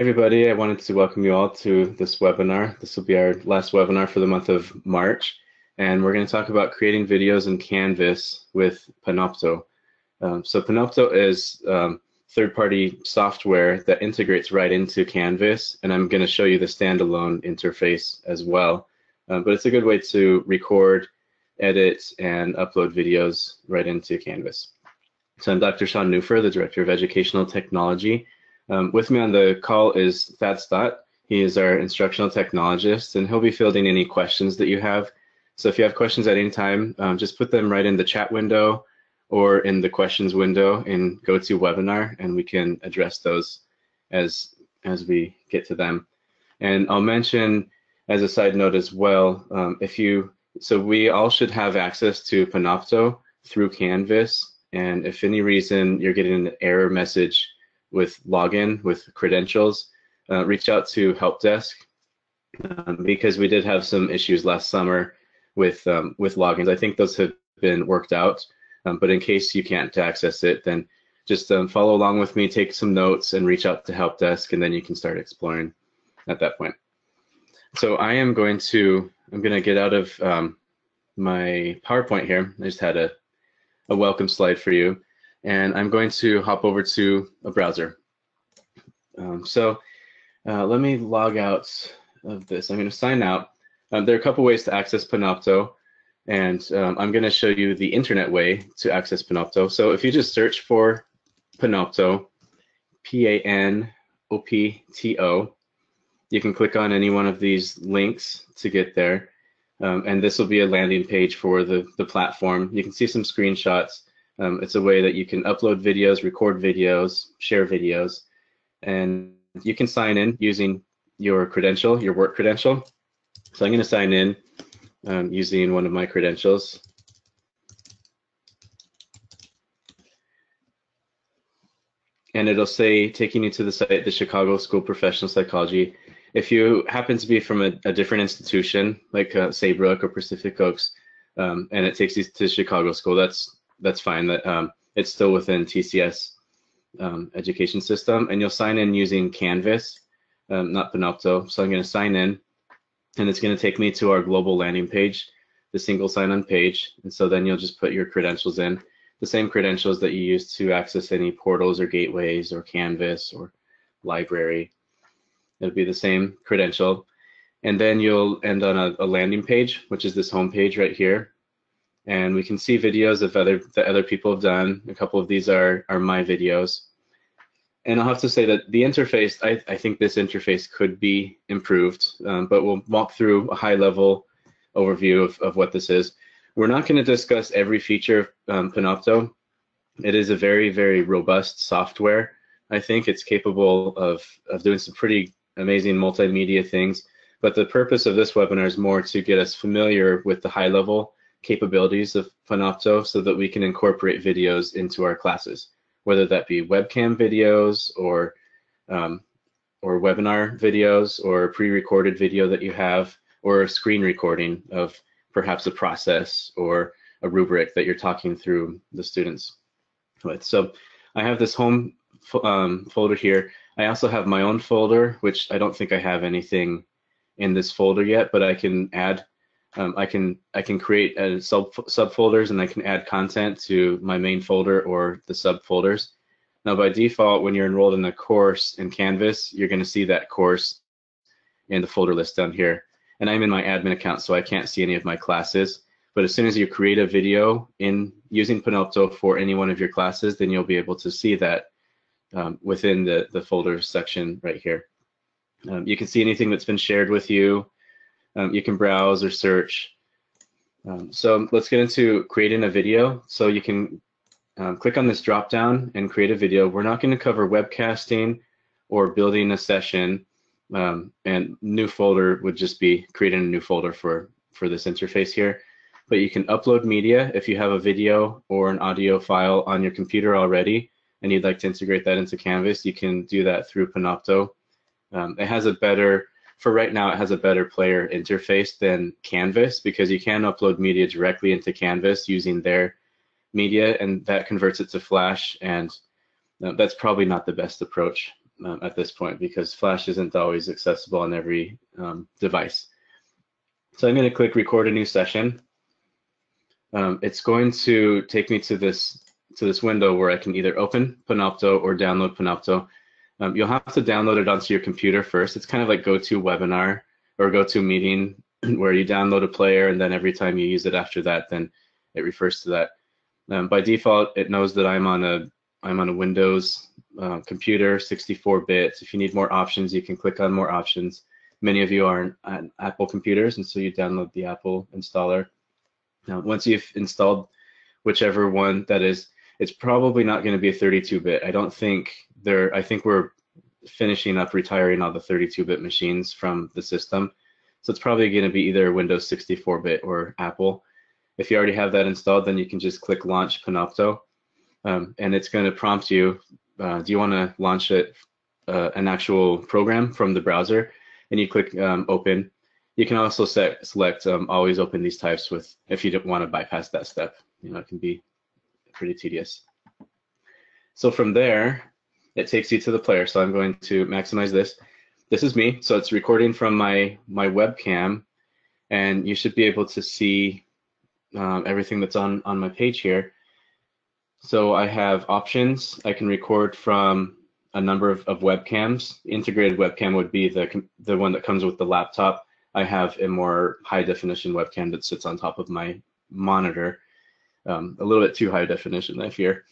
Everybody, I wanted to welcome you all to this webinar. This will be our last webinar for the month of March, and we're going to talk about creating videos in Canvas with Panopto. So Panopto is third-party software that integrates right into Canvas, and I'm going to show you the standalone interface as well. But it's a good way to record, edit, and upload videos right into Canvas. So I'm Dr. Sean Neufer, the Director of Educational Technology. With me on the call is Thad Stott. He is our instructional technologist, and he'll be fielding any questions that you have. So if you have questions at any time, just put them right in the chat window or in the questions window in GoToWebinar, and we can address those as we get to them. And I'll mention as a side note as well, so we all should have access to Panopto through Canvas, and if any reason you're getting an error message with login, with credentials, reach out to Help Desk because we did have some issues last summer with logins. I think those have been worked out, but in case you can't access it, then just follow along with me, take some notes, and reach out to Help Desk, and then you can start exploring at that point. So I'm going to get out of my PowerPoint here. I just had a welcome slide for you. And I'm going to hop over to a browser. Let me log out of this. I'm going to sign out. There are a couple ways to access Panopto, and I'm going to show you the internet way to access Panopto. So if you just search for Panopto, P-A-N-O-P-T-O, you can click on any one of these links to get there. And this will be a landing page for the platform. You can see some screenshots. It's a way that you can upload videos, record videos, share videos, and you can sign in using your credential, your work credential. So I'm going to sign in using one of my credentials. And it'll say, taking you to the site, the Chicago School of Professional Psychology. If you happen to be from a different institution, like Saybrook or Pacific Oaks, and it takes you to Chicago School, that's fine. That it's still within TCS education system, and you'll sign in using Canvas, not Panopto. So I'm going to sign in, and it's going to take me to our global landing page, the single sign-on page. And so then you'll just put your credentials in, the same credentials that you use to access any portals or gateways or Canvas or library. It'll be the same credential, and then you'll end on a landing page, which is this home page right here. And we can see videos of that other people have done. A couple of these are my videos. And I'll have to say that the interface, I think this interface could be improved, but we'll walk through a high-level overview of what this is. We're not going to discuss every feature of Panopto. It is a very, very robust software. I think it's capable of doing some pretty amazing multimedia things. But the purpose of this webinar is more to get us familiar with the high-level capabilities of Panopto so that we can incorporate videos into our classes, whether that be webcam videos or webinar videos or pre-recorded video that you have, or a screen recording of perhaps a process or a rubric that you're talking through the students with. So I have this home folder here. I also have my own folder, which I don't think I have anything in this folder yet, but I can add I can create subfolders, and I can add content to my main folder or the subfolders. Now, by default, when you're enrolled in a course in Canvas, you're going to see that course in the folder list down here. And I'm in my admin account, so I can't see any of my classes. But as soon as you create a video using Panopto for any one of your classes, then you'll be able to see that within the folders section right here. You can see anything that's been shared with you. You can browse or search. So let's get into creating a video. So you can click on this drop down and create a video. We're not going to cover webcasting or building a session, and new folder would just be creating a new folder for this interface here. But you can upload media if you have a video or an audio file on your computer already and you'd like to integrate that into Canvas. You can do that through Panopto. It has a better For right now, it has a better player interface than Canvas because you can upload media directly into Canvas using their media, and that converts it to Flash, and that's probably not the best approach. at this point because Flash isn't always accessible on every device. So I'm going to click record a new session. It's going to take me to this window where I can either open Panopto or download Panopto. You'll have to download it onto your computer first. It's kind of like GoToWebinar or GoToMeeting where you download a player and then every time you use it after that, then it refers to that. By default, it knows that I'm on a Windows computer, 64 bits. If you need more options, you can click on more options. Many of you are on Apple computers, and so you download the Apple installer. Now, once you've installed whichever one that is, it's probably not going to be a 32-bit. I think we're finishing up retiring all the 32-bit machines from the system. So it's probably going to be either Windows 64-bit or Apple. If you already have that installed, then you can just click Launch Panopto, and it's going to prompt you, do you want to launch an actual program from the browser? And you click Open. You can also select Always Open these types if you don't want to bypass that step. It can be pretty tedious. So from there, it takes you to the player. So I'm going to maximize this. This is me, so it's recording from my webcam, and you should be able to see everything that's on my page here. So I have options. I can record from a number of webcams. Integrated webcam would be the one that comes with the laptop. I have a more high definition webcam that sits on top of my monitor. A little bit too high definition, I fear.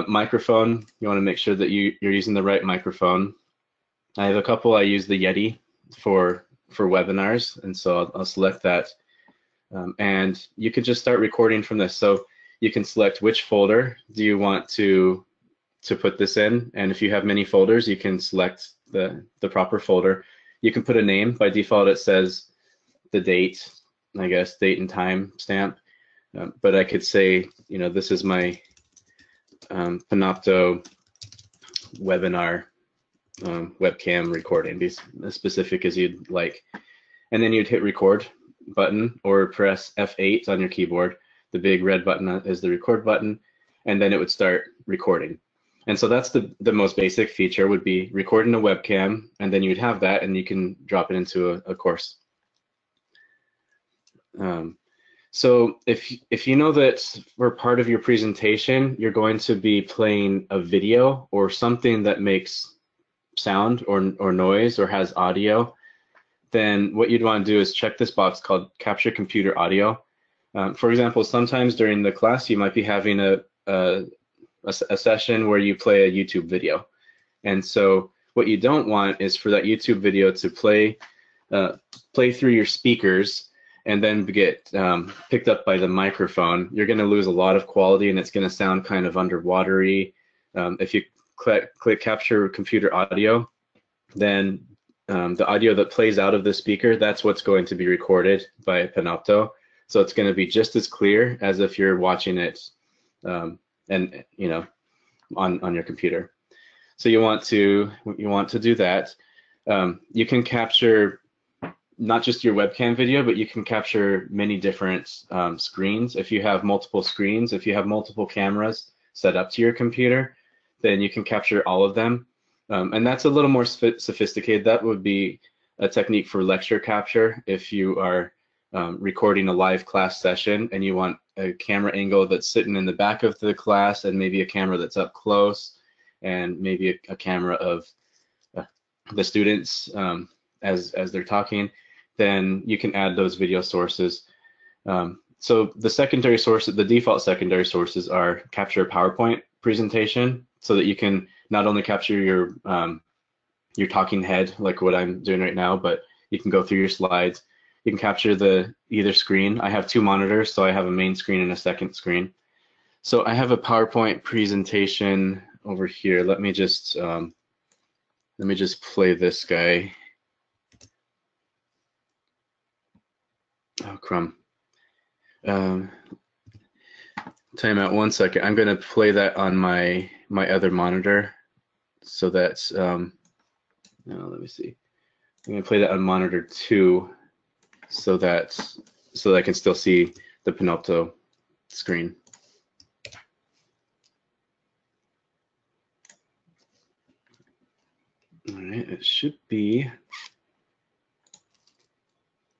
Microphone, you want to make sure that you're using the right microphone. I have a couple. I use the Yeti for webinars, and so I'll select that. And you can just start recording from this. So you can select which folder do you want to put this in, and if you have many folders, you can select the proper folder. You can put a name. By default, it says the date, I guess, date and time stamp. But I could say, this is my Panopto webinar webcam recording, be as specific as you'd like. And then you'd hit record button or press F8 on your keyboard. The big red button is the record button, and then it would start recording. And so that's the most basic feature, would be recording a webcam, and then you'd have that and you can drop it into a course. So if you know that for part of your presentation, you're going to be playing a video or something that makes sound or noise or has audio, then what you'd want to do is check this box called Capture Computer Audio. For example, sometimes during the class, you might be having a session where you play a YouTube video. And so what you don't want is for that YouTube video to play through your speakers and then get picked up by the microphone. You're going to lose a lot of quality, and it's going to sound kind of underwatery. If you click Capture Computer Audio, then the audio that plays out of the speaker, that's what's going to be recorded by Panopto. So it's going to be just as clear as if you're watching it on your computer. So you want to do that. You can capture not just your webcam video, but you can capture many different screens. If you have multiple screens, if you have multiple cameras set up to your computer, then you can capture all of them. And that's a little more sophisticated. That would be a technique for lecture capture. If you are recording a live class session and you want a camera angle that's sitting in the back of the class, and maybe a camera that's up close, and maybe a camera of the students as they're talking, then you can add those video sources. So the secondary source, the default secondary sources are capture a PowerPoint presentation, so that you can not only capture your talking head like what I'm doing right now, but you can go through your slides. You can capture either screen. I have two monitors, so I have a main screen and a second screen. So I have a PowerPoint presentation over here. Let me just play this guy. Oh, crumb. Time out 1 second. I'm going to play that on my other monitor. So that's let me see. I'm going to play that on monitor 2, so that I can still see the Panopto screen. All right, it should be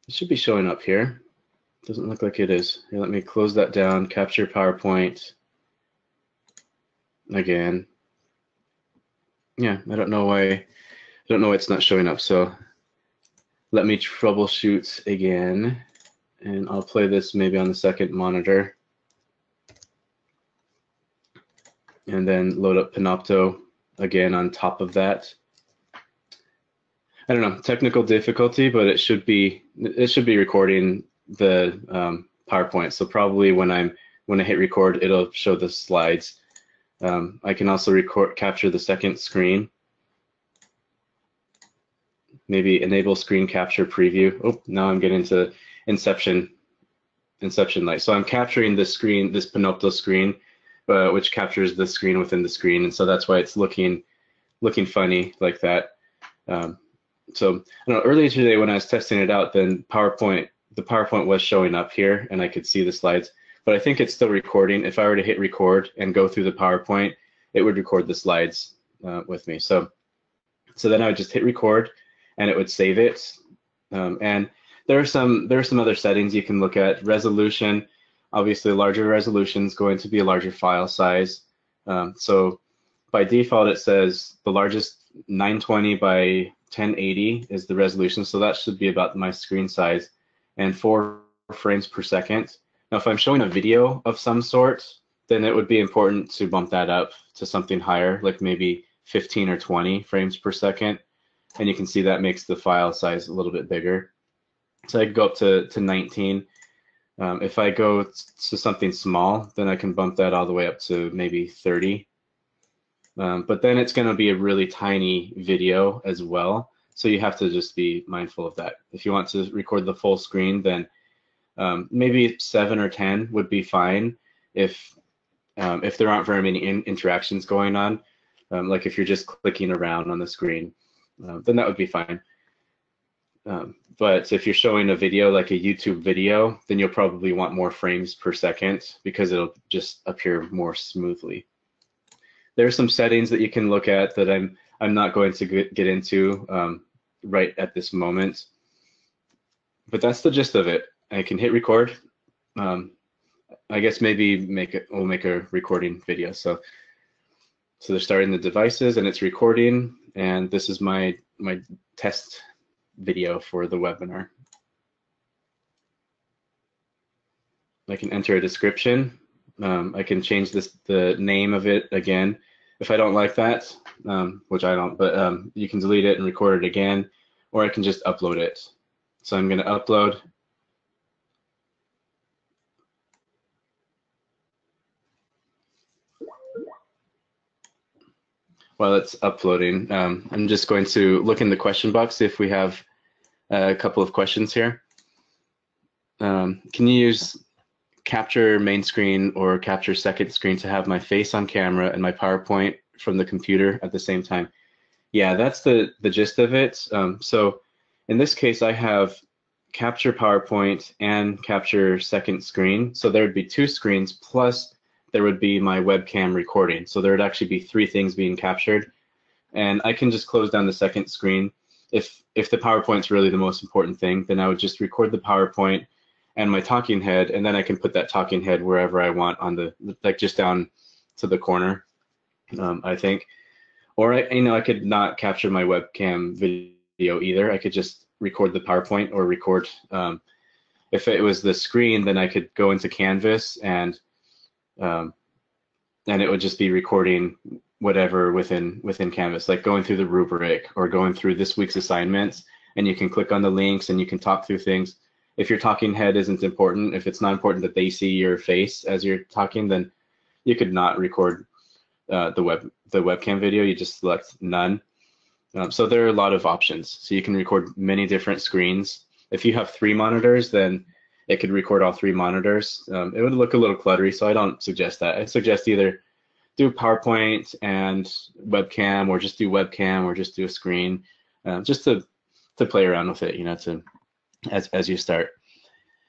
showing up here. Doesn't look like it is. Here, let me close that down, capture PowerPoint again. Yeah, I don't know why it's not showing up. So let me troubleshoot again, and I'll play this maybe on the second monitor, and then load up Panopto again on top of that. I don't know, technical difficulty, but it should be recording the PowerPoint. So probably when I hit record, it'll show the slides. I can also capture the second screen. Maybe enable screen capture preview. Oh, now I'm getting to Inception light. So I'm capturing this screen, this Panopto screen, which captures the screen within the screen, and so that's why it's looking funny like that. So I don't know, earlier today when I was testing it out, then the PowerPoint was showing up here and I could see the slides, but I think it's still recording. If I were to hit record and go through the PowerPoint, it would record the slides with me. So then I would just hit record and it would save it. And there are some other settings you can look at. Resolution, obviously larger resolution is going to be a larger file size. So by default it says the largest 920 by 1080 is the resolution, so that should be about my screen size, and 4 frames per second. Now if I'm showing a video of some sort, then it would be important to bump that up to something higher, like maybe 15 or 20 frames per second, and you can see that makes the file size a little bit bigger. So I could go up to 19. If I go to something small, then I can bump that all the way up to maybe 30. But then it's going to be a really tiny video as well, so you have to just be mindful of that. If you want to record the full screen, then maybe 7 or 10 would be fine if there aren't very many interactions going on, like if you're just clicking around on the screen, then that would be fine. But if you're showing a video like a YouTube video, then you'll probably want more frames per second because it'll just appear more smoothly. There are some settings that you can look at that I'm not going to get into right at this moment, but that's the gist of it. I can hit record. I guess maybe we'll make a recording video. So they're starting the devices and it's recording, and this is my test video for the webinar. I can enter a description. I can change the name of it again if I don't like that, which I don't, but you can delete it and record it again, or I can just upload it. So I'm going to upload. While it's uploading, I'm just going to look in the question box, see if we have a couple of questions here. Can you use capture main screen or capture second screen to have my face on camera and my PowerPoint from the computer at the same time? Yeah, that's the gist of it. So in this case, I have capture PowerPoint and capture second screen. So there would be 2 screens, plus there would be my webcam recording. So there would actually be 3 things being captured. And I can just close down the second screen. If the PowerPoint's really the most important thing, then I would just record the PowerPoint and my talking head, and then I can put that talking head wherever I want on the, like just down to the corner, I think. Or I could not capture my webcam video either. I could just record the PowerPoint or record. If it was the screen, then I could go into Canvas and it would just be recording whatever within Canvas, like going through the rubric or going through this week's assignments, and you can click on the links and you can talk through things. If your talking head isn't important, if it's not important that they see your face as you're talking, then you could not record the webcam video. You just select none. So there are a lot of options. So you can record many different screens. If you have 3 monitors, then it could record all 3 monitors. It would look a little cluttery, so I don't suggest that. I suggest either do PowerPoint and webcam, or just do webcam, or just do a screen, just to play around with it, as you start.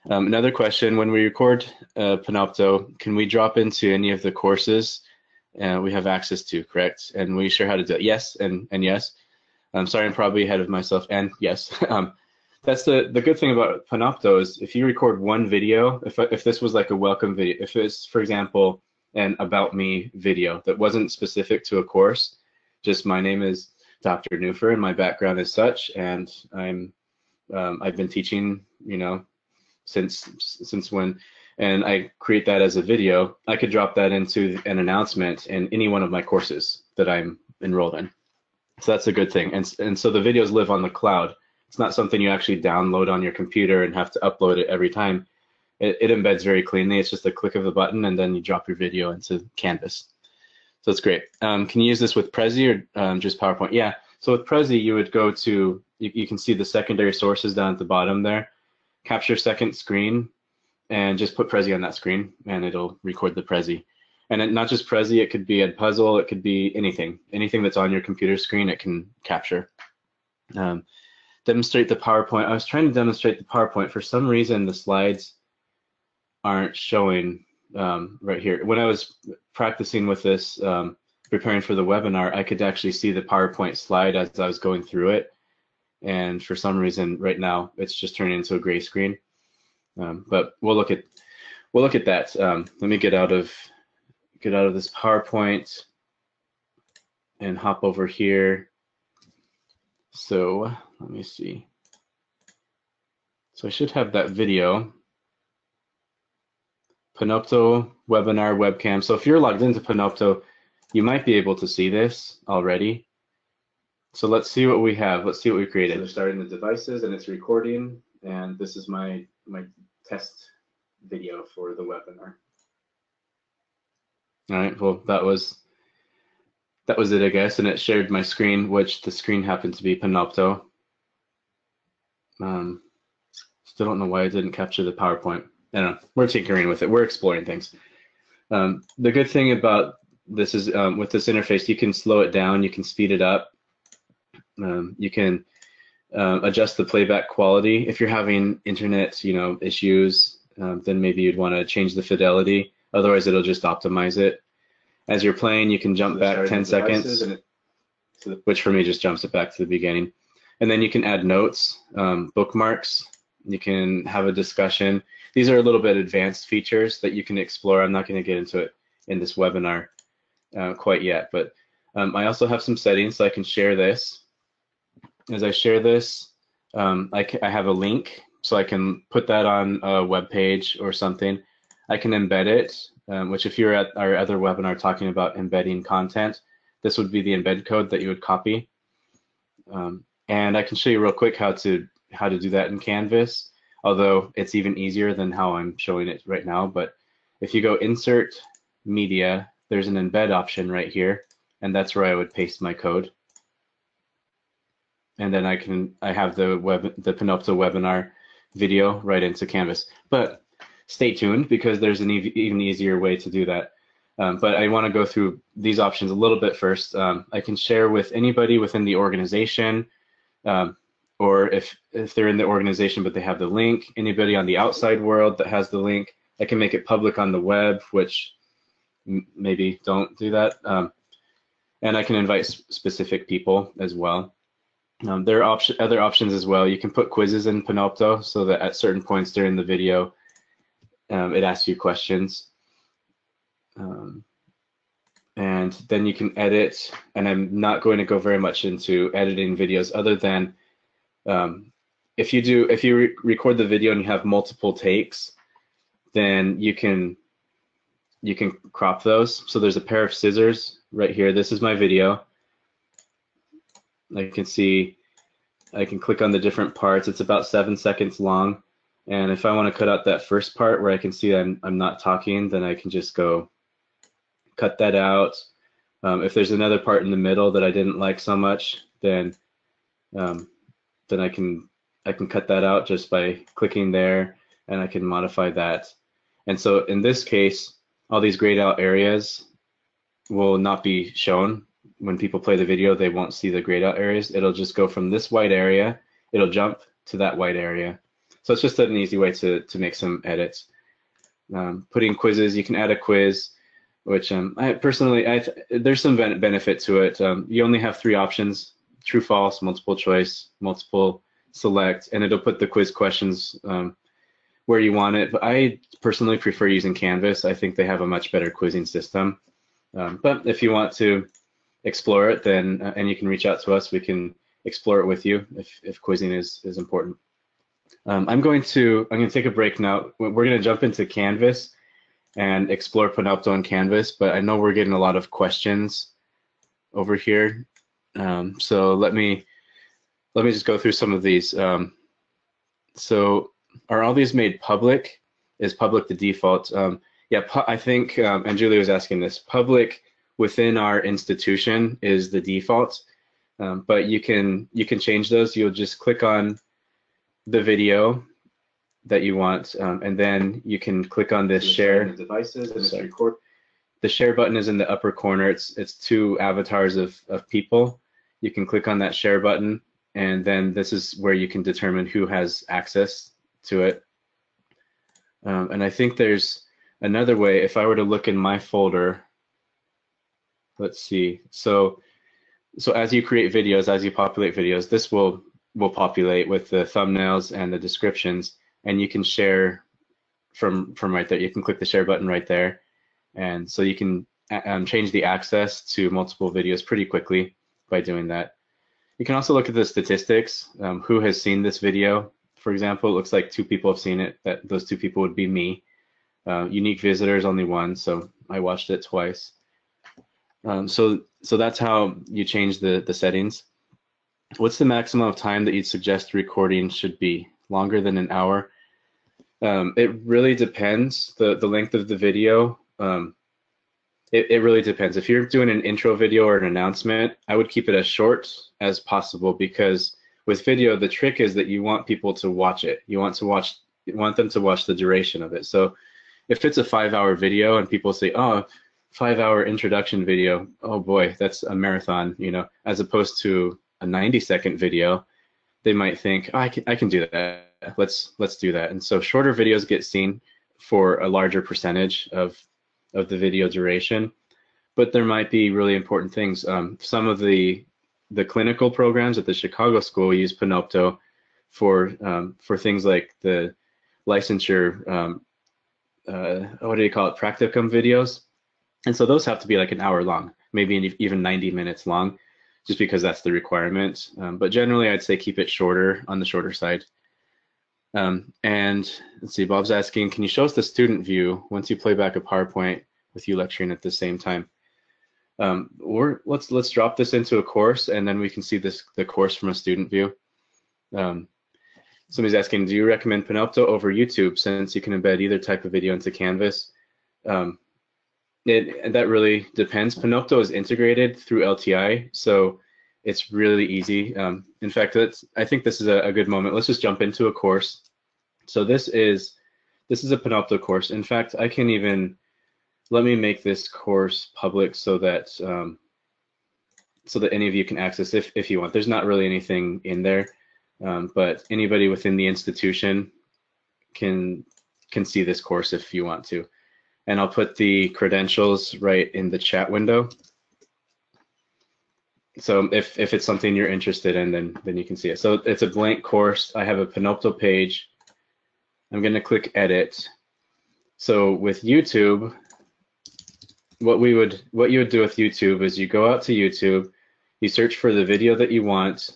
Another question: when we record Panopto, can we drop into any of the courses we have access to? Correct? And we share how to do it. Yes, and yes. I'm sorry, I'm probably ahead of myself. And yes, that's the good thing about Panopto is if you record one video, if this was like a welcome video, if it's, for example, an about me video that wasn't specific to a course, just my name is Dr. Newfer and my background is such, and I've been teaching, you know, since when, and I create that as a video, I could drop that into an announcement in any one of my courses that I'm enrolled in. So that's a good thing. And so the videos live on the cloud. It's not something you actually download on your computer and have to upload it every time. It embeds very cleanly. It's just a click of a button and then you drop your video into Canvas. So it's great. Can you use this with Prezi or just PowerPoint? Yeah. So with Prezi, you would go to, you can see the secondary sources down at the bottom there. Capture second screen and just put Prezi on that screen and it'll record the Prezi. And not just Prezi, it could be Edpuzzle, it could be anything that's on your computer screen, it can capture. Demonstrate the PowerPoint. I was trying to demonstrate the PowerPoint. For some reason, the slides aren't showing right here. When I was practicing with this, preparing for the webinar, I could actually see the PowerPoint slide as I was going through it. And for some reason, right now, it's just turning into a gray screen. But we'll look at that. Let me get out of this PowerPoint and hop over here. So let me see. So I should have that video. Panopto webinar webcam. So if you're logged into Panopto, you might be able to see this already. So let's see what we have. Let's see what we created. So we're starting the devices and it's recording, and this is my test video for the webinar. All right, well, that was it, I guess, and it shared my screen, which the screen happened to be Panopto. Still don't know why I didn't capture the PowerPoint. I don't know, we're tinkering with it, we're exploring things. The good thing about this is with this interface, you can slow it down, you can speed it up, you can adjust the playback quality. If you're having internet, issues, then maybe you'd want to change the fidelity. Otherwise, it'll just optimize it. As you're playing, you can jump back 10 seconds, which for me just jumps it back to the beginning. And then you can add notes, bookmarks. You can have a discussion. These are a little bit advanced features that you can explore. I'm not going to get into it in this webinar quite yet, but I also have some settings so I can share this. As I share this, I have a link, so I can put that on a web page or something. I can embed it, which if you're at our other webinar talking about embedding content, this would be the embed code that you would copy. And I can show you real quick how to do that in Canvas, although it's even easier than how I'm showing it right now. But if you go Insert Media, there's an embed option right here, and that's where I would paste my code. And then I have the Panopto webinar video right into Canvas. But stay tuned, because there's an even easier way to do that. But I want to go through these options a little bit first. I can share with anybody within the organization, or if they're in the organization but they have the link, anybody on the outside world that has the link. I can make it public on the web, which maybe don't do that. And I can invite specific people as well. There are other options as well. You can put quizzes in Panopto so that at certain points during the video, it asks you questions. And then you can edit, and I'm not going to go very much into editing videos other than if you record the video and you have multiple takes, then you can crop those. So there's a pair of scissors right here. This is my video. I can see, I can click on the different parts. It's about 7 seconds long. And if I want to cut out that first part where I can see I'm not talking, then I can just go cut that out. If there's another part in the middle that I didn't like so much, then I can cut that out just by clicking there, and I can modify that. And so in this case, all these grayed out areas will not be shown. When people play the video, they won't see the grayed out areas. It'll just go from this white area, it'll jump to that white area. So it's just an easy way to make some edits. Putting quizzes, you can add a quiz, which I personally, there's some benefit to it. You only have 3 options true, false, multiple choice, multiple select, and it'll put the quiz questions where you want it. But I personally prefer using Canvas. I think they have a much better quizzing system. But if you want to explore it, then and you can reach out to us, we can explore it with you if quizzing is important. I'm going to take a break now. We're going to jump into Canvas and explore Panopto on Canvas, but I know we're getting a lot of questions over here. So let me just go through some of these. So are all these made public? Is public the default? Yeah, I think, and Julie was asking this, public within our institution is the default, but you can change those. You'll just click on the video that you want, and then you can click on this share devices and record. The share button is in the upper corner. It's two avatars of people. You can click on that share button, and then this is where you can determine who has access to it. And I think there's another way. If I were to look in my folder, let's see. So as you create videos, as you populate videos, this will populate with the thumbnails and the descriptions, and you can share from right there. You can click the share button right there, and so you can change the access to multiple videos pretty quickly by doing that. You can also look at the statistics. Who has seen this video? For example, it looks like 2 people have seen it. Those 2 people would be me. Unique visitors, only 1, so I watched it twice. So that's how you change the settings. What's the maximum of time that you'd suggest recording should be? Longer than an hour? It really depends. The length of the video. It really depends. If you're doing an intro video or an announcement, I would keep it as short as possible, because with video, the trick is that you want people to watch it. You want them to watch the duration of it. So if it's a 5-hour video and people say, oh, 5-hour introduction video, oh boy, that's a marathon, as opposed to a 90-second video, they might think, oh, I can do that. Let's do that. And so shorter videos get seen for a larger percentage of the video duration, but there might be really important things. Some of the clinical programs at the Chicago school use Panopto for things like the licensure, what do you call it, practicum videos. And so those have to be like an hour long, maybe even 90 minutes long, just because that's the requirement. But generally, I'd say keep it shorter, on the shorter side. And let's see, Bob's asking, can you show us the student view once you play back a PowerPoint with you lecturing at the same time? Let's drop this into a course, and then we can see the course from a student view. Somebody's asking, do you recommend Panopto over YouTube, since you can embed either type of video into Canvas? That really depends. Panopto is integrated through LTI, so it's really easy. In fact, I think this is a good moment. Let's just jump into a course. So this is a Panopto course. In fact, I can even, let me make this course public so that any of you can access if you want. There's not really anything in there, but anybody within the institution can see this course if you want to. And I'll put the credentials right in the chat window. So if it's something you're interested in, then you can see it. So it's a blank course. I have a Panopto page. I'm going to click edit. So with YouTube, what you would do with YouTube is you go out to YouTube, you search for the video that you want,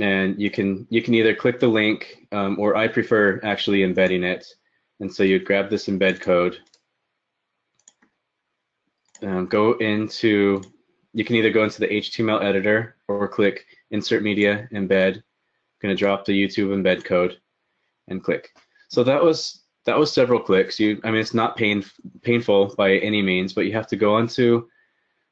and you can either click the link, or I prefer actually embedding it. And so you grab this embed code, you can either go into the HTML editor or click Insert Media, Embed. I'm going to drop the YouTube embed code and click. So that was several clicks. I mean, it's not painful by any means, but you have to go into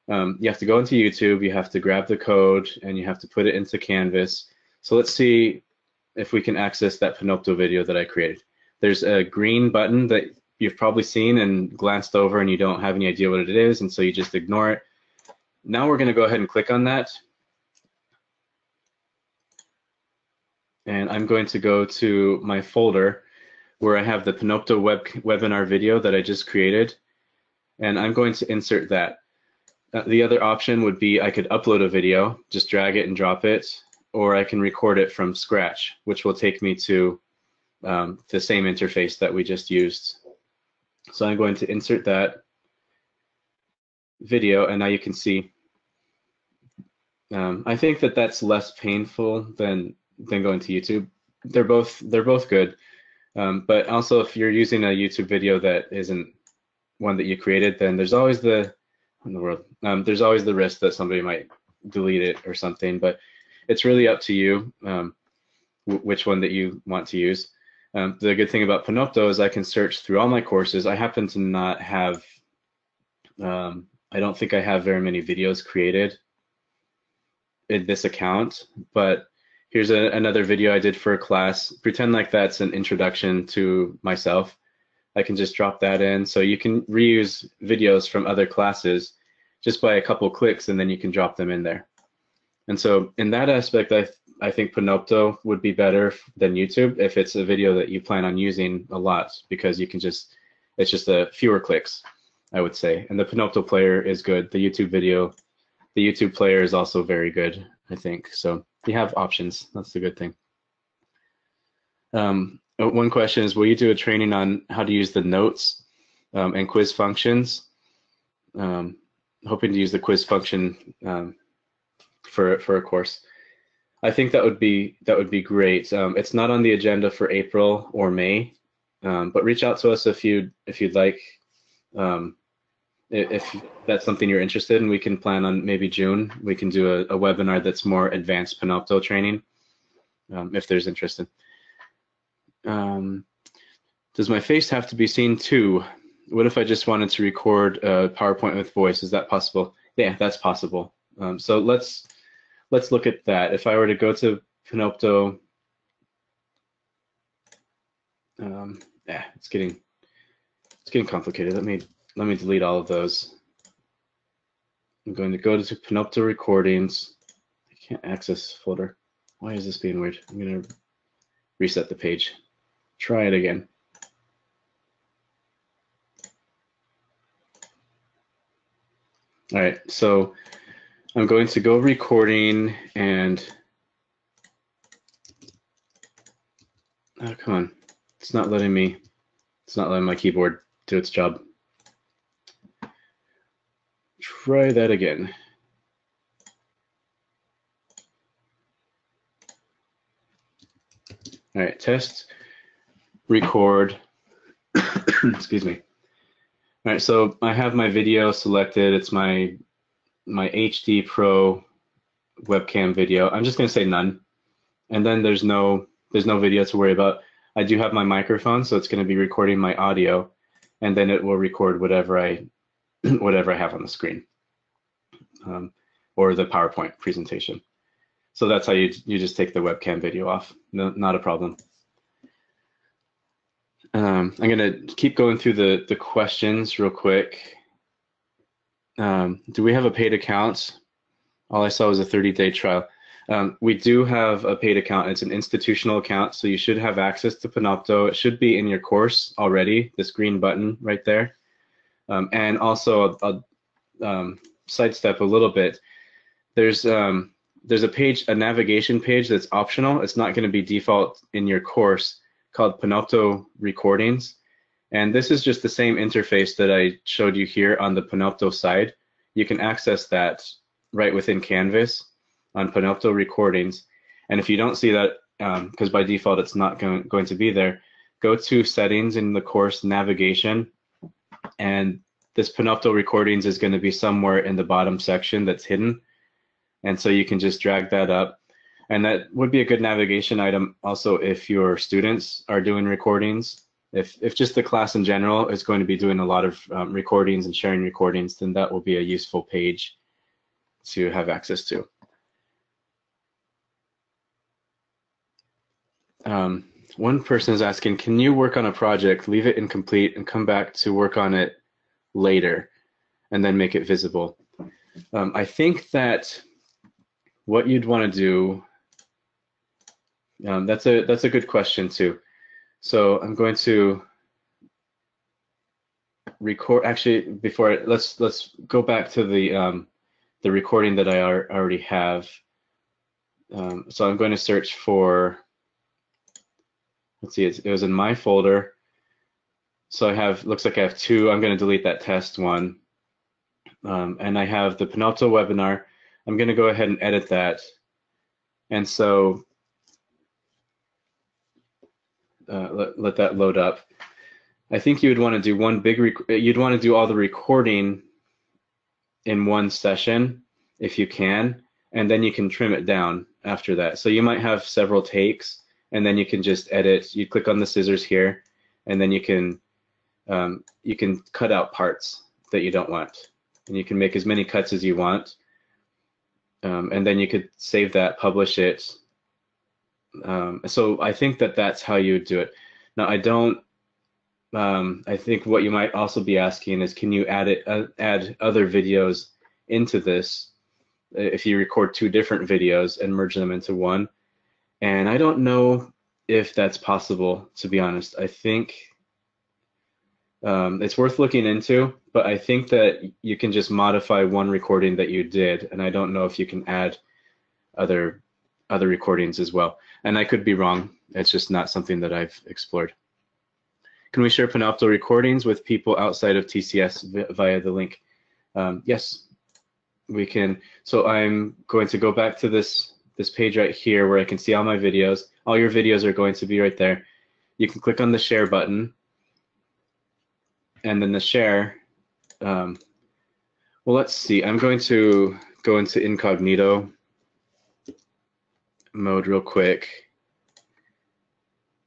YouTube. You have to grab the code and you have to put it into Canvas. So let's see if we can access that Panopto video that I created. There's a green button that you've probably seen and glanced over, and you don't have any idea what it is, and so you just ignore it. Now we're going to go ahead and click on that. And I'm going to go to my folder where I have the Panopto webinar video that I just created, and I'm going to insert that. The other option would be I could upload a video, just drag it and drop it, or I can record it from scratch, which will take me to the same interface that we just used. So I'm going to insert that video, and now you can see. I think that that's less painful than going to YouTube. They're both good, but also if you're using a YouTube video that isn't one that you created, then there's always there's always the risk that somebody might delete it or something. But it's really up to you which one that you want to use. The good thing about Panopto is I can search through all my courses. I happen to not have, I don't think I have very many videos created in this account, but here's another video I did for a class. Pretend like that's an introduction to myself. I can just drop that in. So you can reuse videos from other classes just by a couple clicks, and then you can drop them in there. And so in that aspect, I think Panopto would be better than YouTube if it's a video that you plan on using a lot, because you can just, it's just a fewer clicks, I would say. And the Panopto player is good. The YouTube player is also very good, I think. So you have options. That's the good thing. One question is, will you do a training on how to use the notes and quiz functions? Hoping to use the quiz function for a course. I think that would be great. It's not on the agenda for April or May, but reach out to us if you'd like. If that's something you're interested in, we can plan on maybe June. We can do a webinar that's more advanced Panopto training, if there's interest in. Does my face have to be seen too? What if I just wanted to record a PowerPoint with voice? Is that possible? Yeah, that's possible. So let's look at that. If I were to go to Panopto, yeah, it's getting complicated. Let me delete all of those. I'm going to go to Panopto recordings. I can't access folder. Why is this being weird? I'm going to reset the page. Try it again. All right, so I'm going to go recording and, oh, come on. It's not letting my keyboard do its job. Try that again. All right, test, record, excuse me. All right, so I have my video selected. It's my HD Pro webcam video. I'm just gonna say none. And then there's no video to worry about. I do have my microphone, so it's gonna be recording my audio, and then it will record whatever I have on the screen, or the PowerPoint presentation. So that's how you just take the webcam video off. No, not a problem. I'm gonna keep going through the questions real quick. Do we have a paid account? All I saw was a 30-day trial. We do have a paid account. It's an institutional account, so you should have access to Panopto. It should be in your course already, this green button right there. And also, I'll sidestep a little bit. There's a page, a navigation page that's optional. It's not going to be default in your course, called Panopto Recordings. And this is just the same interface that I showed you here on the Panopto side. You can access that right within Canvas on Panopto Recordings. And if you don't see that, because by default it's not going to be there, go to Settings in the course Navigation, and this Panopto Recordings is going to be somewhere in the bottom section that's hidden. And so you can just drag that up. And that would be a good navigation item also if your students are doing recordings. If just the class in general is going to be doing a lot of recordings and sharing recordings, then that will be a useful page to have access to. One person is asking, can you work on a project, leave it incomplete, and come back to work on it later, and then make it visible? I think that what you'd want to do, that's a good question too. So I'm going to record. Actually, let's go back to the recording that I already have. So I'm going to search for. Let's see. It was in my folder. So I have. Looks like I have two. I'm going to delete that test one. And I have the Panopto webinar. I'm going to go ahead and edit that. And so let that load up. I think you would want to do one big, you'd want to do all the recording in one session if you can, and then you can trim it down after that. So you might have several takes, and then you can just edit. You click on the scissors here, and then you can cut out parts that you don't want, and you can make as many cuts as you want, and then you could save that, publish it. So I think that that's how you would do it. Now I don't. I think what you might also be asking is, can you add other videos into this if you record two different videos and merge them into one? And I don't know if that's possible, to be honest. I think it's worth looking into, but I think that you can just modify one recording that you did, and I don't know if you can add other recordings as well. And I could be wrong. It's just not something that I've explored. Can we share Panopto recordings with people outside of TCS via the link? Yes, we can. So I'm going to go back to this page right here where I can see all my videos. All your videos are going to be right there. You can click on the share button, and then the share. Well, let's see. I'm going to go into incognito mode real quick.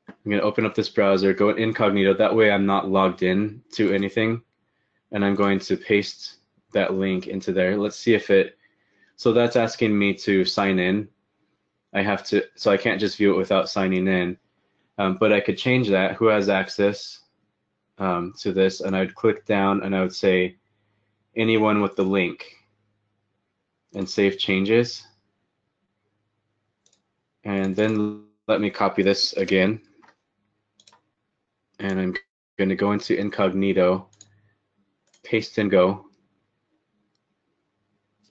I'm going to open up this browser, go incognito. That way I'm not logged in to anything. And I'm going to paste that link into there. Let's see if it, so that's asking me to sign in. I have to, so I can't just view it without signing in. But I could change that, who has access to this, and I'd click down and I would say anyone with the link and save changes. And then let me copy this again. And I'm going to go into incognito, paste and go.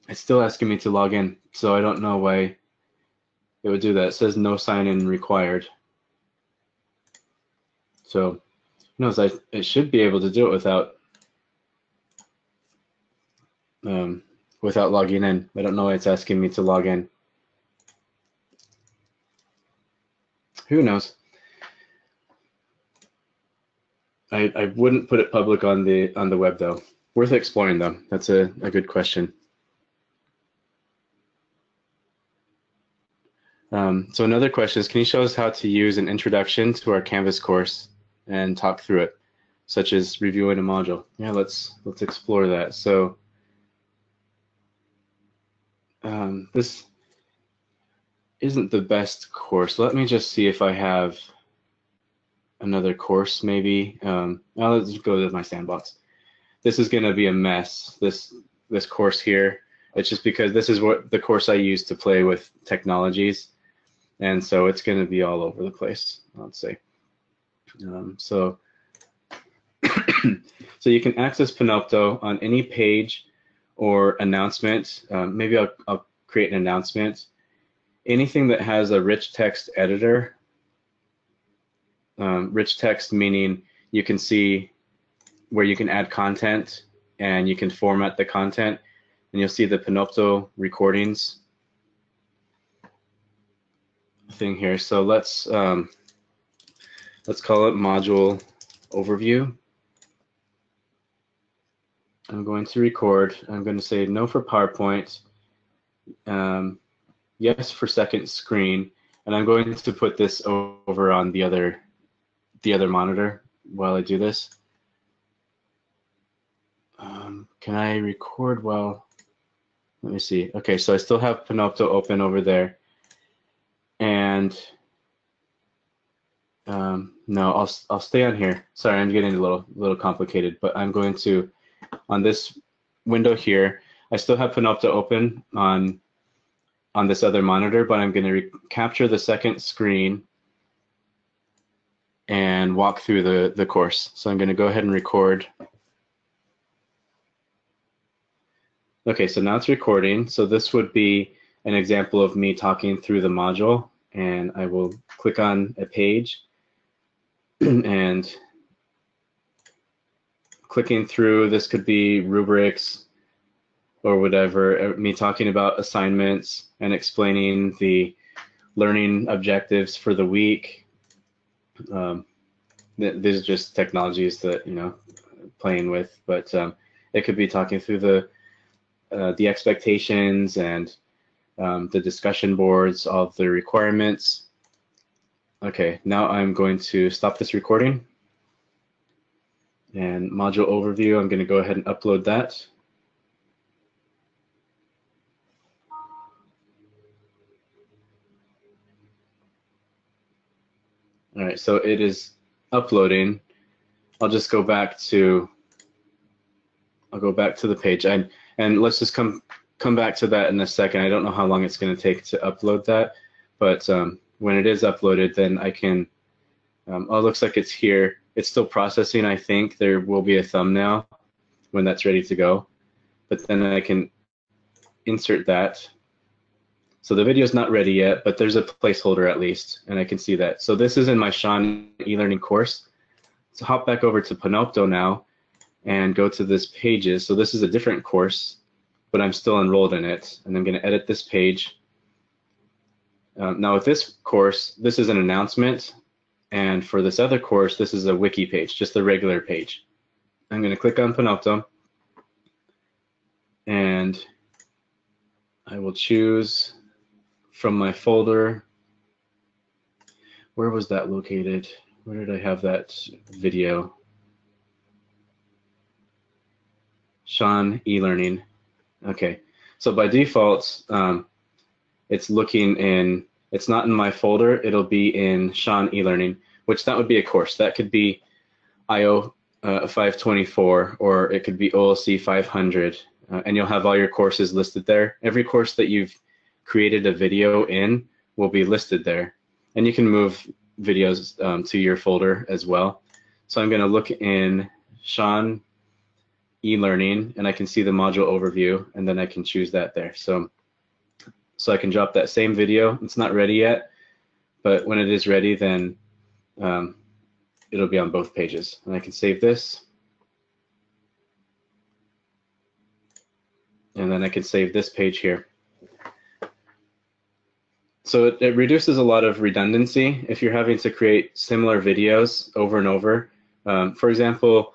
It's still asking me to log in, so I don't know why it would do that. It says no sign in required. So who knows, it should be able to do it without logging in. I don't know why it's asking me to log in. Who knows? I wouldn't put it public on the web though. Worth exploring though. That's a good question. So another question is, can you show us how to use an introduction to our Canvas course and talk through it, such as reviewing a module? Yeah, let's explore that. So this isn't the best course. Let me just see if I have another course maybe. Let's go to my sandbox. This is going to be a mess, this course here. It's just because this is what the course I use to play with technologies, and so it's going to be all over the place, let's say. So you can access Panopto on any page or announcement. Maybe I'll create an announcement. Anything that has a rich text editor. Rich text meaning you can see where you can add content and you can format the content, and you'll see the Panopto recordings thing here. So let's call it module overview. I'm going to record. I'm going to say no for PowerPoint, yes for second screen, and I'm going to put this over on the other monitor while I do this. Can I record while, let me see. Okay, so I still have Panopto open over there. And no, I'll stay on here. Sorry, I'm getting a little complicated, but I'm going to, on this window here, I still have Panopto open on this other monitor, but I'm going to capture the second screen and walk through the course. So I'm going to go ahead and record Okay, so now it's recording. So this would be an example of me talking through the module, and I will click on a page and clicking through, this could be rubrics or whatever, me talking about assignments and explaining the learning objectives for the week. These are just technologies that, playing with, but it could be talking through the expectations and the discussion boards, all of the requirements. Okay, now I'm going to stop this recording. And module overview, I'm going to go ahead and upload that. All right, so it is uploading. I'll just go back to the page, and let's just come back to that in a second. I don't know how long it's going to take to upload that, but when it is uploaded, then I can. Oh, it looks like it's here. It's still processing. I think there will be a thumbnail when that's ready to go, but then I can insert that. So the video is not ready yet, but there's a placeholder at least, and I can see that. So this is in my Sean e-learning course. So hop back over to Panopto now and go to this pages. So this is a different course, but I'm still enrolled in it, and I'm going to edit this page. Now with this course, this is an announcement, and for this other course, this is a wiki page, just the regular page. I'm going to click on Panopto, and I will choose from my folder. Where was that located? Where did I have that video? Sean e-learning. Okay, so by default, it's looking in, it's not in my folder, it'll be in Sean e-learning, which that would be a course. That could be IO 524, or it could be OLC 500, and you'll have all your courses listed there. Every course that you've created a video in will be listed there, and you can move videos to your folder as well. So I'm going to look in Sean e-learning, and I can see the module overview, and then I can choose that there. So I can drop that same video. It's not ready yet, but when it is ready, then it'll be on both pages, and I can save this, and then I can save this page here. So it reduces a lot of redundancy if you're having to create similar videos over and over. For example,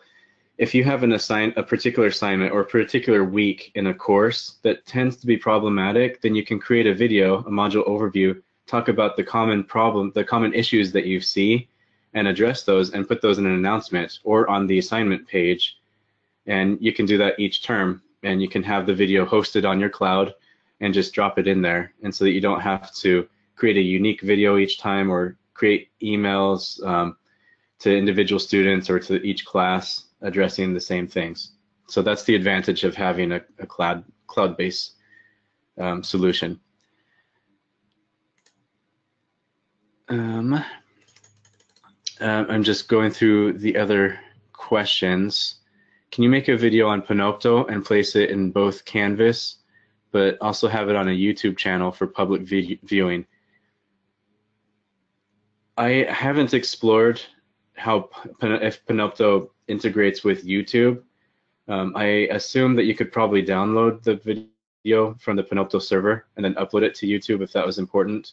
if you have a particular assignment or a particular week in a course that tends to be problematic, then you can create a video, a module overview, talk about the common issues that you see, and address those and put those in an announcement or on the assignment page. And you can do that each term, and you can have the video hosted on your cloud and just drop it in there, and so that you don't have to create a unique video each time or create emails to individual students or to each class addressing the same things. So that's the advantage of having a cloud-based solution. I'm just going through the other questions. Can you make a video on Panopto and place it in both Canvas, but also have it on a YouTube channel for public viewing? I haven't explored if Panopto integrates with YouTube. I assume that you could probably download the video from the Panopto server and then upload it to YouTube if that was important.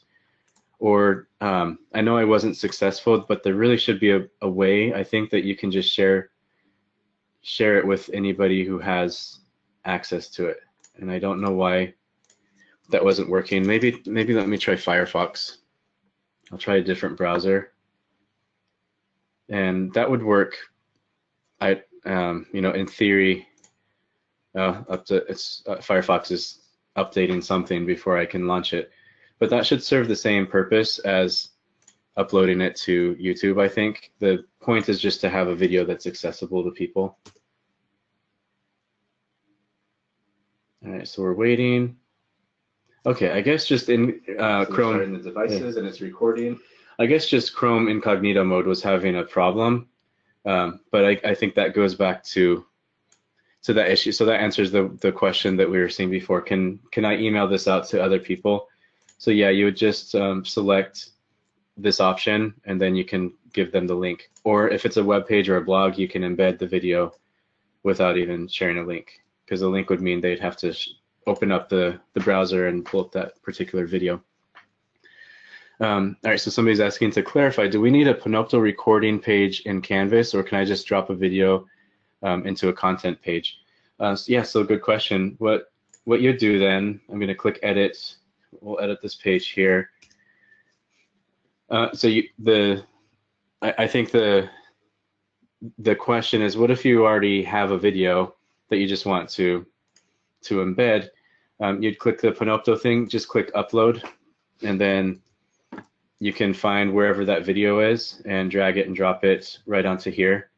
Or I know I wasn't successful, but there really should be a way, I think, that you can just share it with anybody who has access to it. And I don't know why that wasn't working. Maybe let me try Firefox. I'll try a different browser, and that would work. In theory, Firefox is updating something before I can launch it, but that should serve the same purpose as uploading it to YouTube. I think the point is just to have a video that's accessible to people. All right, so we're waiting. Okay, I guess just in Chrome in the devices, and it's recording. I guess just Chrome incognito mode was having a problem, but I think that goes back to to that issue. So that answers the question that we were seeing before. Can I email this out to other people? So yeah, you would just select this option, and then you can give them the link. Or if it's a web page or a blog, you can embed the video without even sharing a link, because a link would mean they'd have to open up the browser and pull up that particular video. All right, so somebody's asking to clarify, do we need a Panopto recording page in Canvas, or can I just drop a video into a content page? Yeah, so good question. What you do then, I'm going to click edit. We'll edit this page here. I think the question is, what if you already have a video that you just want to embed? You'd click the Panopto thing, just click upload, and then you can find wherever that video is and drag it and drop it right onto here,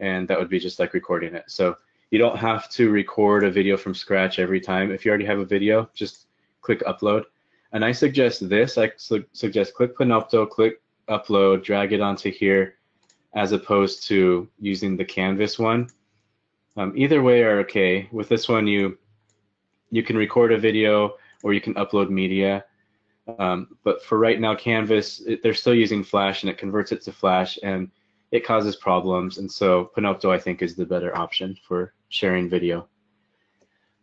and that would be just like recording it. So you don't have to record a video from scratch every time. If you already have a video, just click upload. And I suggest this. I suggest click Panopto, click upload, drag it onto here, as opposed to using the Canvas one. Either way are okay. With this one, you can record a video or you can upload media. But for right now, Canvas, they're still using Flash, and it converts it to Flash, and it causes problems. And so Panopto, I think, is the better option for sharing video.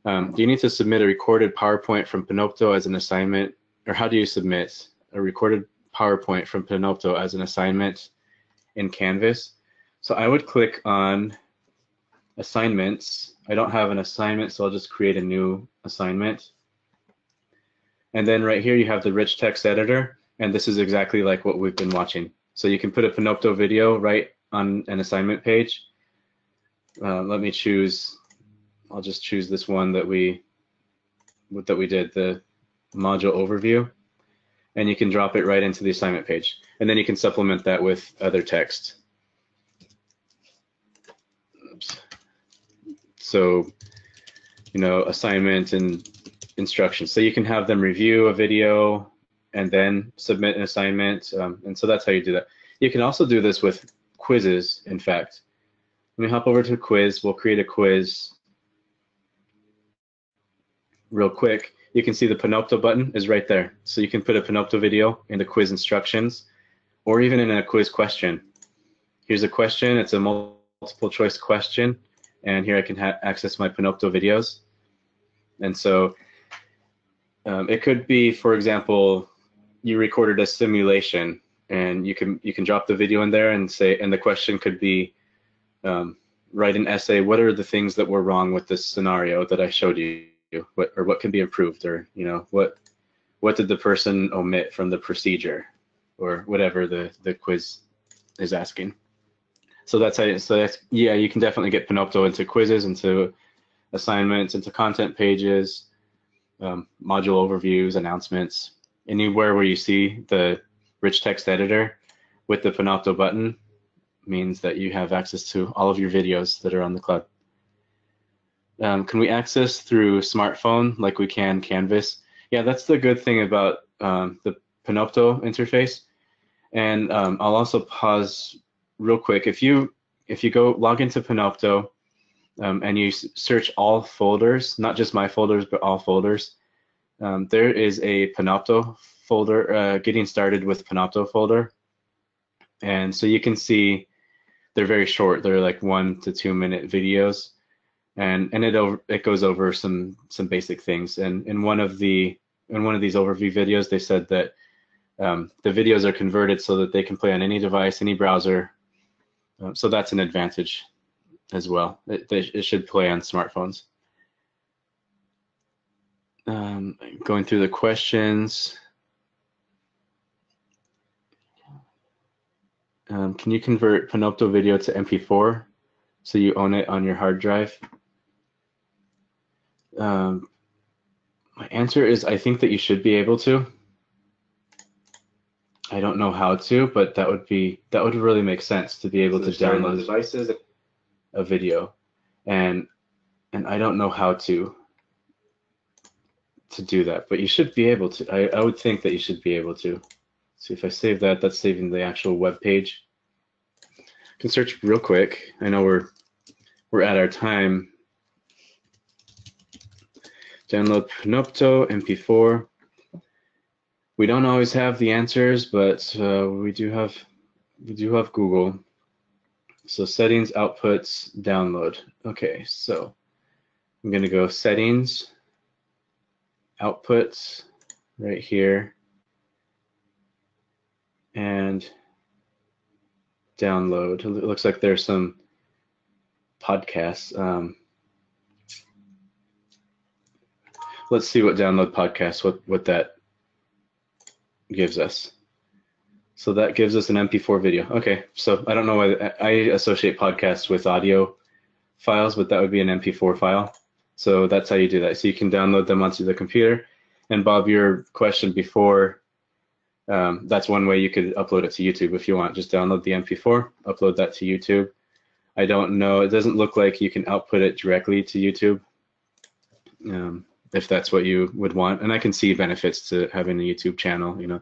Do you need to submit a recorded PowerPoint from Panopto as an assignment, or how do you submit a recorded PowerPoint from Panopto as an assignment in Canvas? So I would click on assignments. I don't have an assignment, so I'll just create a new assignment. And then right here you have the rich text editor, and this is exactly like what we've been watching. So you can put a Panopto video right on an assignment page. Let me choose. I'll just choose this one that we did, the module overview, and you can drop it right into the assignment page, and then you can supplement that with other text. Oops. So, assignment and instructions. So you can have them review a video and then submit an assignment, and so that's how you do that. You can also do this with quizzes, in fact. Let me hop over to a quiz. We'll create a quiz real quick. You can see the Panopto button is right there. So you can put a Panopto video in the quiz instructions, or even in a quiz question. Here's a question. It's a multiple choice question, and here I can access my Panopto videos. And so it could be, for example, you recorded a simulation, and you can drop the video in there and say, and the question could be, write an essay. What are the things that were wrong with this scenario that I showed you? What can be improved, or what did the person omit from the procedure, or whatever the quiz is asking. So that's yeah, you can definitely get Panopto into quizzes, into assignments, into content pages, module overviews, announcements. Anywhere where you see the rich text editor with the Panopto button means that you have access to all of your videos that are on the cloud. Can we access through smartphone like we can Canvas? Yeah, that's the good thing about the Panopto interface. And I'll also pause real quick. If you go log into Panopto and you search all folders, not just my folders, but all folders, there is a Panopto folder, getting started with Panopto folder. And so you can see they're very short. They're like 1 to 2 minute videos. And it goes over some basic things. And in one of these overview videos, they said that the videos are converted so that they can play on any device, any browser. So that's an advantage as well. It should play on smartphones. Going through the questions. Can you convert Panopto video to MP4 so you own it on your hard drive? My answer is I think that you should be able to. I don't know how to, but that would really make sense to be able to download devices a video, and I don't know how to do that, but you should be able to. I would think that you should be able to. So if I save that, that's saving the actual web page. I can search real quick. I know we're at our time. Download Panopto MP4. We don't always have the answers, but we do have Google. So settings, outputs, download. Okay, so I'm gonna go settings, outputs, right here, and download. It looks like there's some podcasts. Let's see what download podcasts, what that gives us. So that gives us an MP4 video. Okay, so I don't know why I associate podcasts with audio files, but that would be an MP4 file. So that's how you do that. So you can download them onto the computer. And Bob, your question before, that's one way you could upload it to YouTube if you want. Just download the MP4, upload that to YouTube. I don't know, it doesn't look like you can output it directly to YouTube, if that's what you would want. And I can see benefits to having a YouTube channel, you know.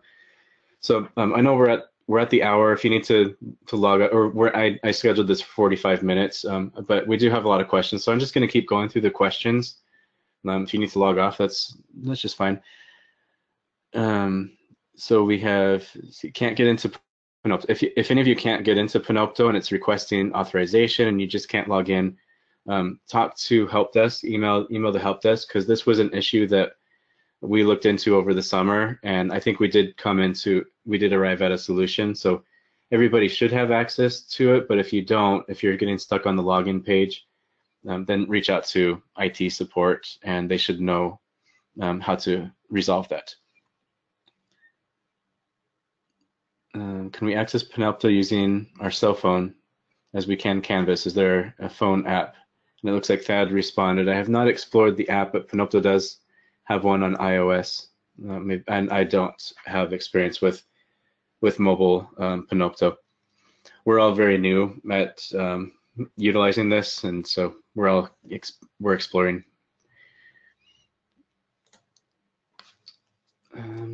So I know we're at the hour. If you need to log out, or I scheduled this for 45 minutes, but we do have a lot of questions, so I'm just going to keep going through the questions. If you need to log off, that's just fine. So we have, so you can't get into Panopto. If any of you can't get into Panopto and it's requesting authorization and you just can't log in, talk to help desk, email the help desk, because this was an issue that we looked into over the summer, and I think we did arrive at a solution. So everybody should have access to it, but if you don't, if you're getting stuck on the login page, then reach out to IT support and they should know how to resolve that. Can we access Panopto using our cell phone as we can Canvas? Is there a phone app? And it looks like Thad responded, I have not explored the app, but Panopto does have one on iOS, and I don't have experience with mobile Panopto. We're all very new at utilizing this, and so we're exploring.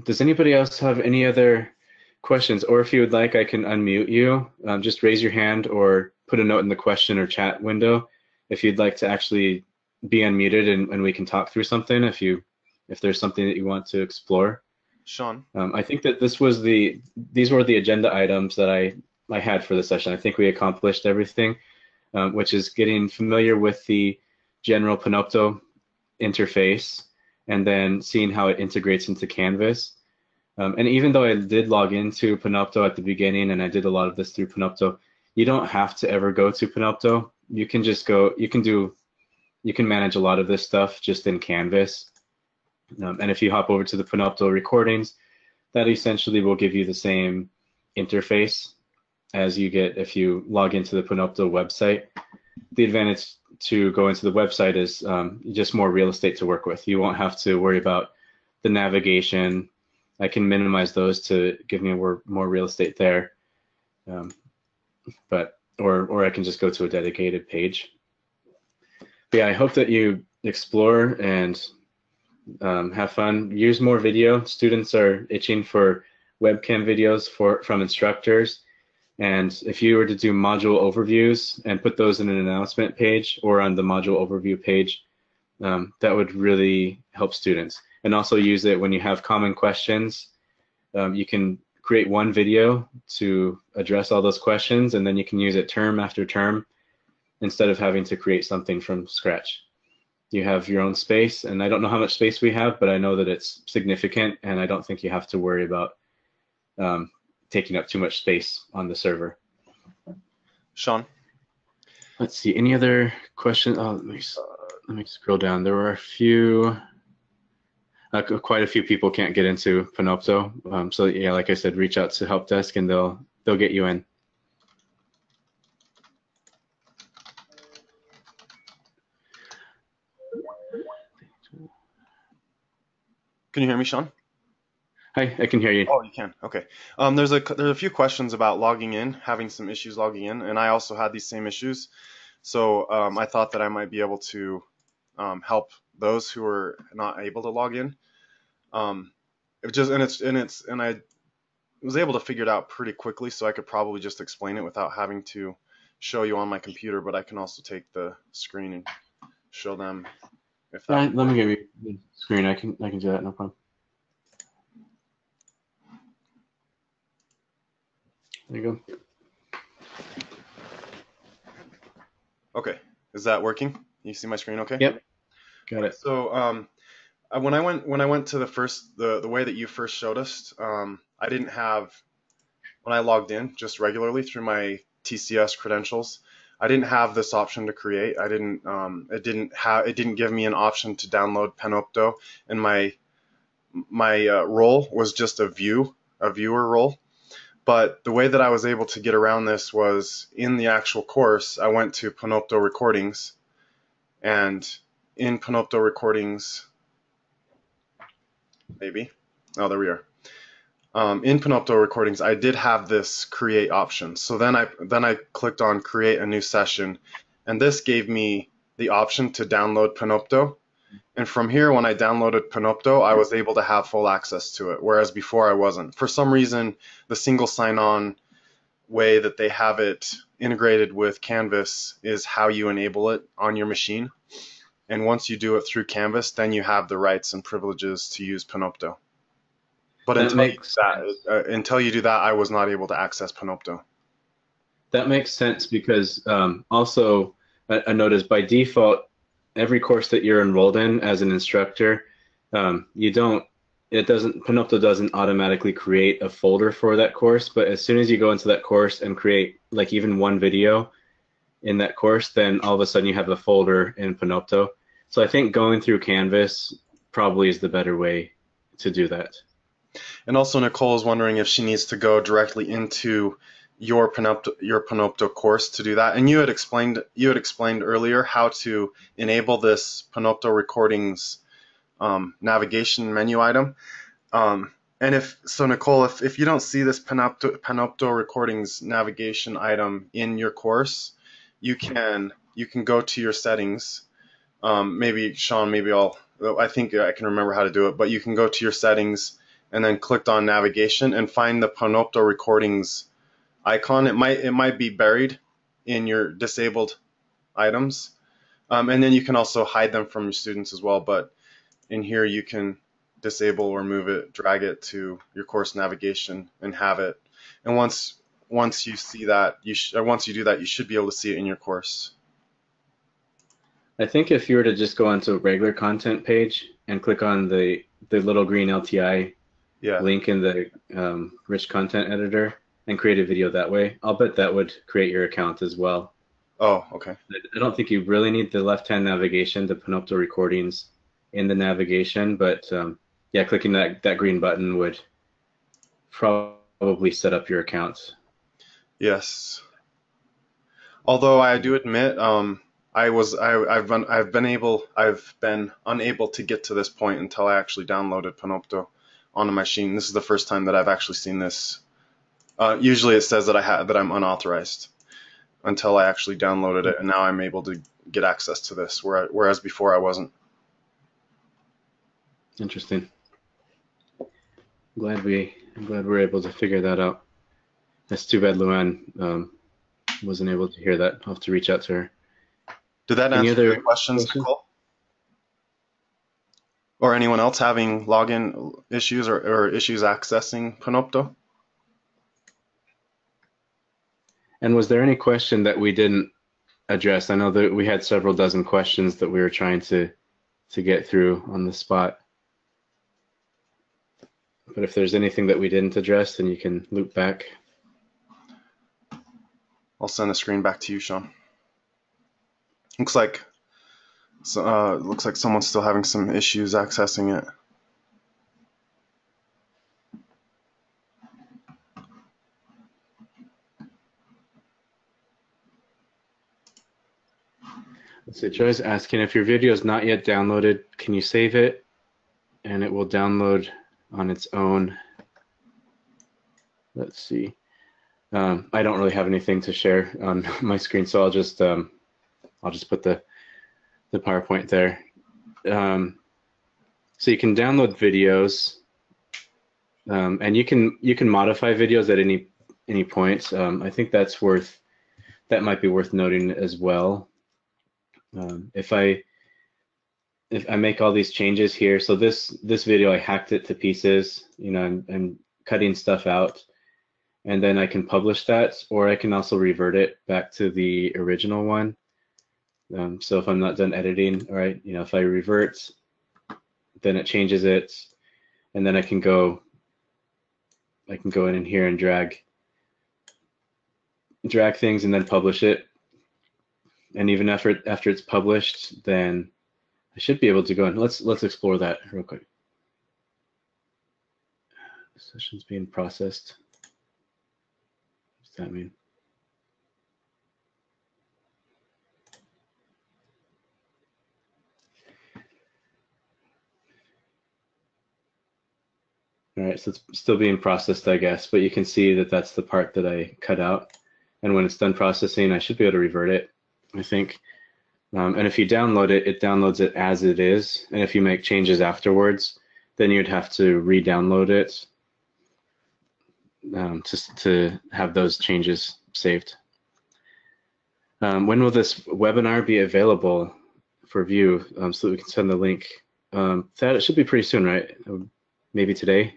Does anybody else have any other questions? Or if you would like, I can unmute you. Just raise your hand or put a note in the question or chat window if you'd like to actually be unmuted, and we can talk through something if there's something that you want to explore. Sean. I think that these were the agenda items that I had for the session. I think we accomplished everything, which is getting familiar with the general Panopto interface and then seeing how it integrates into Canvas. And even though I did log into Panopto at the beginning and I did a lot of this through Panopto, you don't have to ever go to Panopto. You can just go, you can manage a lot of this stuff just in Canvas. And if you hop over to the Panopto recordings, that essentially will give you the same interface as you get if you log into the Panopto website. The advantage to go into the website is just more real estate to work with. You won't have to worry about the navigation. I can minimize those to give me more real estate there. Or I can just go to a dedicated page. But yeah, I hope that you explore and have fun. Use more video. Students are itching for webcam videos from instructors. And if you were to do module overviews and put those in an announcement page or on the module overview page, that would really help students. And also use it when you have common questions. You can create one video to address all those questions, and then you can use it term after term instead of having to create something from scratch. You have your own space, and I don't know how much space we have, but I know that it's significant, and I don't think you have to worry about taking up too much space on the server. Sean. Let's see, any other questions? Oh, let me scroll down. There were a few, quite a few people can't get into Panopto. So yeah, like I said, reach out to help desk and they'll get you in. Can you hear me, Sean? Hi, I can hear you. Oh, you can. Okay. There's a few questions about logging in, having some issues logging in, and I also had these same issues. So I thought that I might be able to help those who are not able to log in. I was able to figure it out pretty quickly, so I could probably just explain it without having to show you on my computer. But I can also take the screen and show them if that would Let me work. give you the screen. I can do that, no problem. There you go. Okay, is that working? You see my screen okay? Yep, got it. So when I went to the way that you first showed us, I didn't have, when I logged in just regularly through my TCS credentials, I didn't have this option to create. It didn't give me an option to download Panopto, and my role was just a viewer role. But the way that I was able to get around this was in the actual course, I went to Panopto recordings, and in Panopto recordings, maybe, oh, there we are. In Panopto recordings, I did have this create option. So then I clicked on create a new session, and this gave me the option to download Panopto. And from here, when I downloaded Panopto, I was able to have full access to it, whereas before I wasn't. For some reason, the single sign-on way that they have it integrated with Canvas is how you enable it on your machine. And once you do it through Canvas, then you have the rights and privileges to use Panopto. But That makes sense. until you do that, I was not able to access Panopto. That makes sense because also a note is by default, every course that you're enrolled in as an instructor, Panopto doesn't automatically create a folder for that course, but as soon as you go into that course and create like even one video in that course, then all of a sudden you have a folder in Panopto. So I think going through Canvas probably is the better way to do that. And also Nicole is wondering if she needs to go directly into your Panopto course to do that. And you had explained earlier how to enable this Panopto recordings navigation menu item. And Nicole, if you don't see this Panopto recordings navigation item in your course, you can go to your settings. Maybe Sean, I think I can remember how to do it, but you can go to your settings and then click on navigation and find the Panopto recordings icon. It might be buried in your disabled items. And then you can also hide them from your students as well, but in here you can disable or move it, drag it to your course navigation and have it. And once you see that, once you do that, you should be able to see it in your course. I think if you were to just go onto a regular content page and click on the little green LTI link in the rich content editor and create a video that way, I'll bet that would create your account as well. Oh, okay. I don't think you really need the left-hand navigation to Panopto recordings in the navigation, but yeah, clicking that green button would probably set up your account. Yes. Although I do admit, I've been unable to get to this point until I actually downloaded Panopto on a machine. This is the first time that I've actually seen this. Usually it says that I'm unauthorized until I actually downloaded it, and now I'm able to get access to this, whereas before I wasn't. Interesting. I'm glad we're able to figure that out. That's too bad Luann wasn't able to hear that. I'll have to reach out to her. Did that answer your questions, Nicole? Or anyone else having login issues or issues accessing Panopto? And was there any question that we didn't address? I know that we had several dozen questions that we were trying to get through on the spot. But if there's anything that we didn't address, then you can loop back. I'll send the screen back to you, Sean. Looks like someone's still having some issues accessing it. So Joy's asking if your video is not yet downloaded, can you save it? And it will download on its own. Let's see. I don't really have anything to share on my screen, so I'll just put the PowerPoint there. So you can download videos, and you can modify videos at any point. I think that might be worth noting as well. if I make all these changes here, so this video I hacked it to pieces, you know, I'm cutting stuff out, and then I can publish that, or I can also revert it back to the original one. So if I'm not done editing, all right, you know, if I revert, then it changes it, and then I can go in here and drag things and then publish it. And even after it's published, then I should be able to go in. Let's explore that real quick. The session's being processed. What does that mean? All right, so it's still being processed, I guess, but you can see that that's the part that I cut out. And when it's done processing, I should be able to revert it, I think. And if you download it, it downloads it as it is. And if you make changes afterwards, then you'd have to re-download it just to have those changes saved. When will this webinar be available for view so that we can send the link? Thad, it should be pretty soon, right? Maybe today?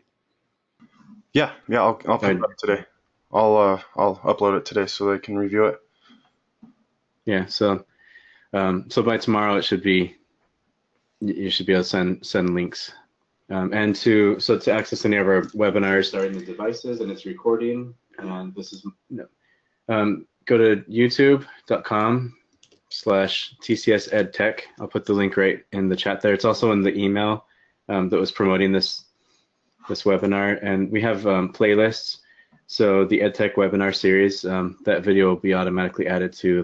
Yeah, I'll put it up today. I'll upload it today so they can review it. Yeah, so by tomorrow it should be, you should be able to send links. And to access any of our webinars, starting the devices and its recording, and this is, go to youtube.com/tcsedtech. I'll put the link right in the chat there. It's also in the email that was promoting this webinar, and we have playlists. So the EdTech webinar series, that video will be automatically added to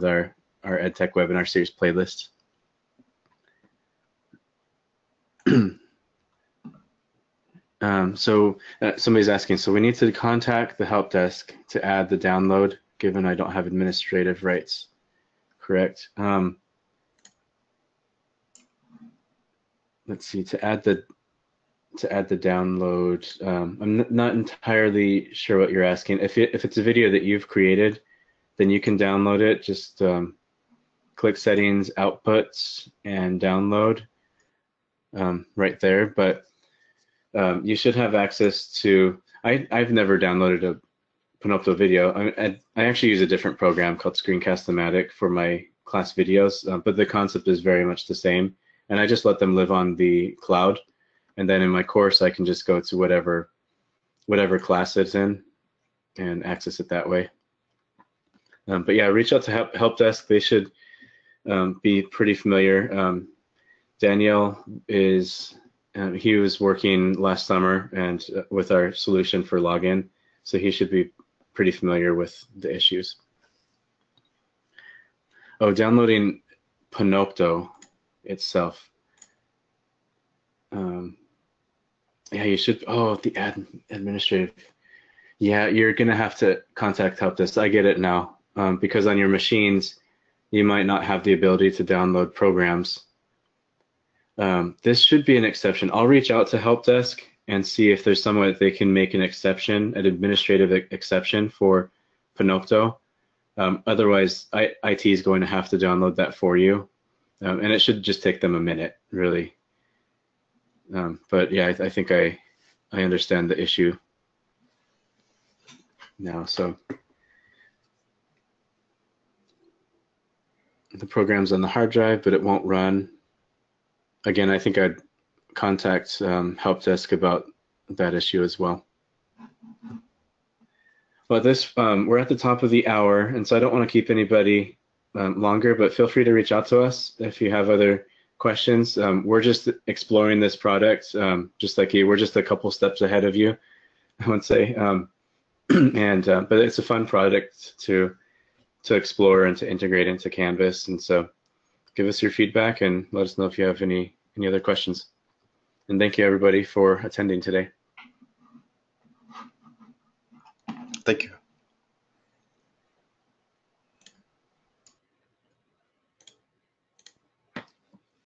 our EdTech webinar series playlist. Somebody's asking, so we need to contact the help desk to add the download, given I don't have administrative rights, correct? Let's see, to add the download, I'm not entirely sure what you're asking. If it's a video that you've created, then you can download it. Just click settings, outputs, and download right there. But you should have access to, I've never downloaded a Panopto video. I actually use a different program called Screencast-O-Matic for my class videos, but the concept is very much the same. And I just let them live on the cloud. And then in my course, I can just go to whatever class it's in and access it that way. But yeah, reach out to help desk. They should be pretty familiar. Danielle he was working last summer and with our solution for login, so he should be pretty familiar with the issues. Oh, downloading Panopto itself. Yeah, you should. Oh, the administrative. Yeah, you're gonna have to contact help desk. I get it now, because on your machines, you might not have the ability to download programs. This should be an exception. I'll reach out to help desk and see if there's some way that they can make an exception, an administrative exception for Panopto. Otherwise, IT is going to have to download that for you, and it should just take them a minute, really. But yeah, I think I understand the issue now. So the program's on the hard drive, but it won't run. Again, I think I'd contact help desk about that issue as well. But we're at the top of the hour, and so I don't want to keep anybody longer, but feel free to reach out to us if you have other questions. We're just exploring this product, just like you. We're just a couple steps ahead of you, I would say. But it's a fun product to explore and to integrate into Canvas. And so give us your feedback and let us know if you have any other questions. And thank you, everybody, for attending today. Thank you.